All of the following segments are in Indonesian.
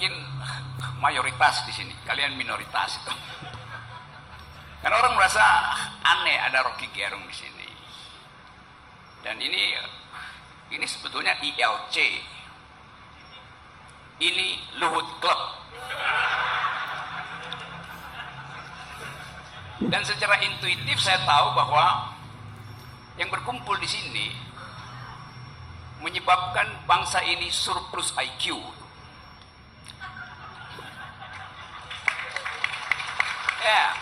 mungkin mayoritas di sini, kalian minoritas itu. Karena orang merasa aneh ada Rocky Gerung di sini. Dan ini sebetulnya ILC. Ini Luhut Club. Dan secara intuitif saya tahu bahwa yang berkumpul di sini menyebabkan bangsa ini surplus IQ. Ya.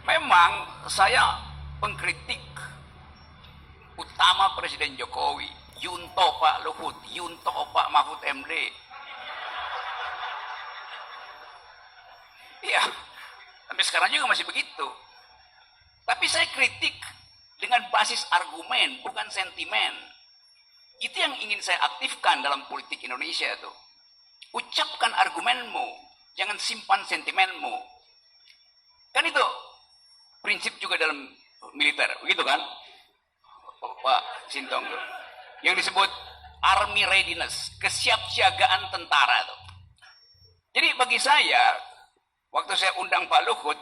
Memang saya pengkritik utama Presiden Jokowi, Yunto Pak Luhut, Yunto Pak Mahfud MD. Iya, sampai sekarang juga masih begitu. Tapi saya kritik dengan basis argumen, bukan sentimen. Itu yang ingin saya aktifkan dalam politik Indonesia itu. Ucapkan argumenmu, jangan simpan sentimenmu. Kan itu prinsip juga dalam militer, begitu kan? Pak Sintong, yang disebut army readiness, kesiapsiagaan tentara tuh. Jadi bagi saya, waktu saya undang Pak Luhut,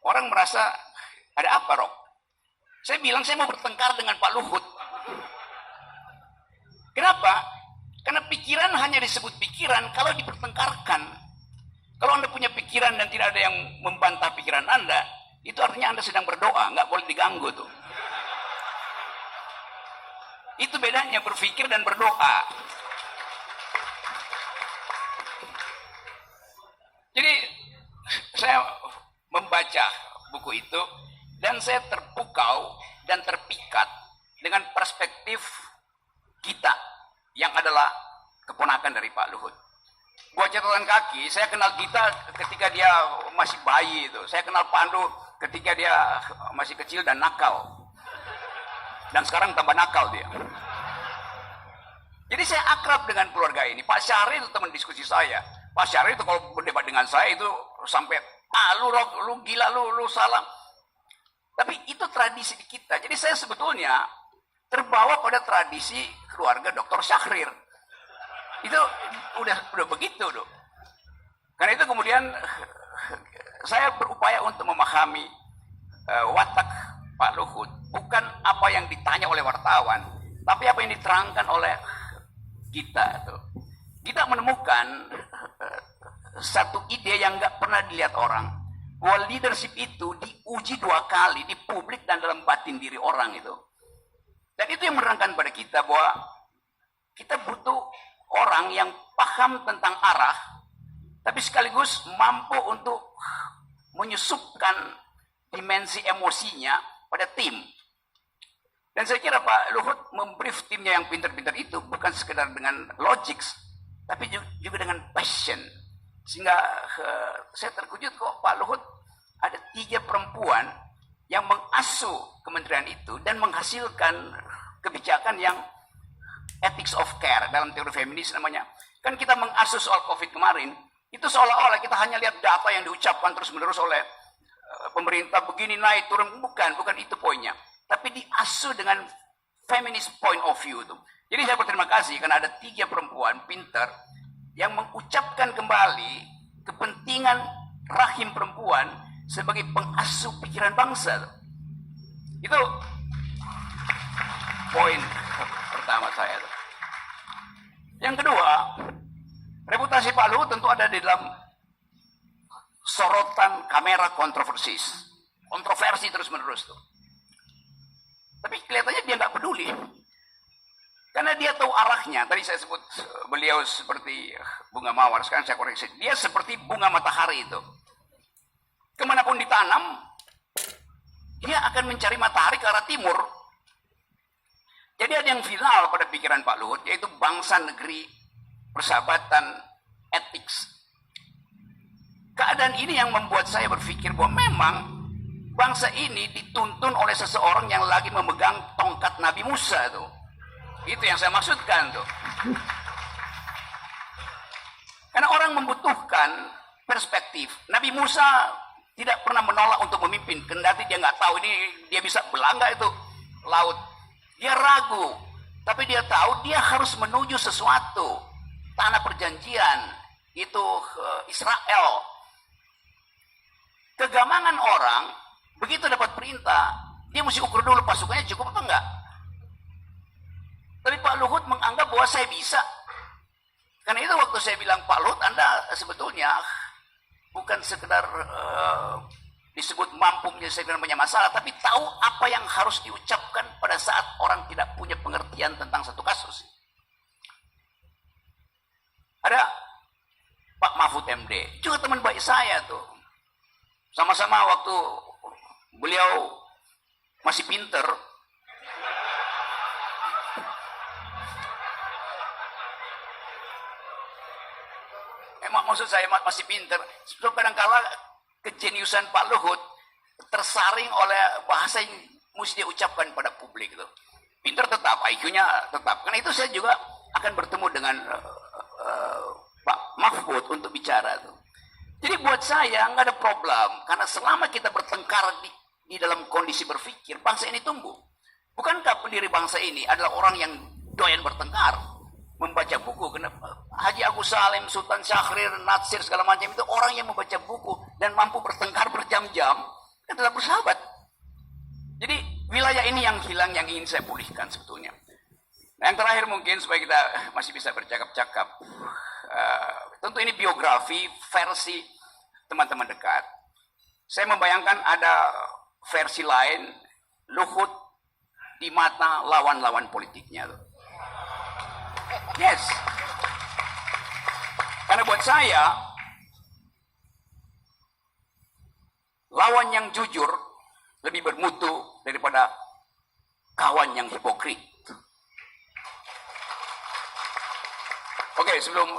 orang merasa ada apa, Rok? Saya bilang saya mau bertengkar dengan Pak Luhut. Kenapa? Karena pikiran hanya disebut pikiran kalau dipertengkarkan. Kalau Anda punya pikiran dan tidak ada yang membantah pikiran Anda, itu artinya Anda sedang berdoa, nggak boleh diganggu tuh. Itu bedanya berpikir dan berdoa. Jadi saya membaca buku itu dan saya terpukau dan terpikat dengan perspektif kita yang adalah keponakan dari Pak Luhut. Buat catatan kaki, saya kenal Gita ketika dia masih bayi itu. Saya kenal Pandu ketika dia masih kecil dan nakal. Dan sekarang tambah nakal dia. Jadi saya akrab dengan keluarga ini. Pak Syahrir itu teman diskusi saya. Pak Syahrir itu kalau berdebat dengan saya itu sampai, lu gila, lu salah. Tapi itu tradisi di kita. Jadi saya sebetulnya terbawa pada tradisi keluarga Dr. Syahrir. Itu udah begitu loh. Karena itu kemudian saya berupaya untuk memahami watak Pak Luhut. Bukan apa yang ditanya oleh wartawan, tapi apa yang diterangkan oleh kita tuh. Kita menemukan satu ide yang nggak pernah dilihat orang, bahwa leadership itu diuji 2 kali di publik dan dalam batin diri orang itu. Dan itu yang menerangkan pada kita bahwa kita butuh orang yang paham tentang arah, tapi sekaligus mampu untuk menyusupkan dimensi emosinya pada tim. Dan saya kira Pak Luhut membrief timnya yang pintar-pintar itu bukan sekedar dengan logik, tapi juga dengan passion. Sehingga saya terkejut kok Pak Luhut ada 3 perempuan yang mengasuh kementerian itu dan menghasilkan kebijakan yang ethics of care dalam teori feminis namanya. Kan kita mengasuh soal COVID kemarin, itu seolah-olah kita hanya lihat data yang diucapkan terus-menerus oleh pemerintah begini naik turun, bukan itu poinnya. Tapi diasuh dengan feminist point of view itu. Jadi saya berterima kasih karena ada 3 perempuan pintar yang mengucapkan kembali kepentingan rahim perempuan sebagai pengasuh pikiran bangsa. Itu poin pertama saya. Yang kedua, reputasi Pak Luhut tentu ada di dalam sorotan kamera kontroversi terus-menerus tuh. Tapi kelihatannya dia nggak peduli. Karena dia tahu arahnya. Tadi saya sebut beliau seperti bunga mawar. Sekarang saya koreksi. Dia seperti bunga matahari itu. Kemanapun ditanam, dia akan mencari matahari ke arah timur. Jadi ada yang final pada pikiran Pak Luhut, yaitu bangsa, negeri, persahabatan, etik. Keadaan ini yang membuat saya berpikir bahwa memang bangsa ini dituntun oleh seseorang yang lagi memegang tongkat Nabi Musa tuh. Itu yang saya maksudkan tuh. Karena orang membutuhkan perspektif. Nabi Musa tidak pernah menolak untuk memimpin. Kendati dia nggak tahu ini dia bisa belangga itu laut. Dia ragu. Tapi dia tahu dia harus menuju sesuatu. Tanah perjanjian, itu Israel. Kegamangan orang, begitu dapat perintah, dia mesti ukur dulu pasukannya cukup apa enggak. Tapi Pak Luhut menganggap bahwa saya bisa. Karena itu waktu saya bilang, Pak Luhut, Anda sebetulnya bukan sekedar disebut mampu menyelesaikan banyak masalah, tapi tahu apa yang harus diucapkan pada saat orang tidak punya pengertian tentang satu kasus. Ada Pak Mahfud MD, juga teman baik saya tuh. Sama-sama waktu beliau masih pinter, maksud saya masih pinter. Kadang-kala kejeniusan Pak Luhut tersaring oleh bahasa yang mesti diucapkan pada publik itu. Pinter tetap, IQ-nya tetap. Karena itu saya juga akan bertemu dengan Pak Mahfud untuk bicara tuh. Jadi buat saya nggak ada problem, karena selama kita bertengkar di dalam kondisi berpikir, bangsa ini tumbuh. Bukankah pendiri bangsa ini adalah orang yang doyan bertengkar, membaca buku? Kenapa? Haji Agus Salim, Sultan Syahrir, Natsir, segala macam itu orang yang membaca buku dan mampu bertengkar berjam-jam, dan telah bersahabat. Jadi wilayah ini yang hilang, yang ingin saya pulihkan sebetulnya. Nah, yang terakhir mungkin supaya kita masih bisa bercakap-cakap, tentu ini biografi versi teman-teman dekat. Saya membayangkan ada versi lain, Luhut di mata lawan-lawan politiknya. Yes. Karena buat saya, lawan yang jujur lebih bermutu daripada kawan yang hipokrit. Oke, sebelum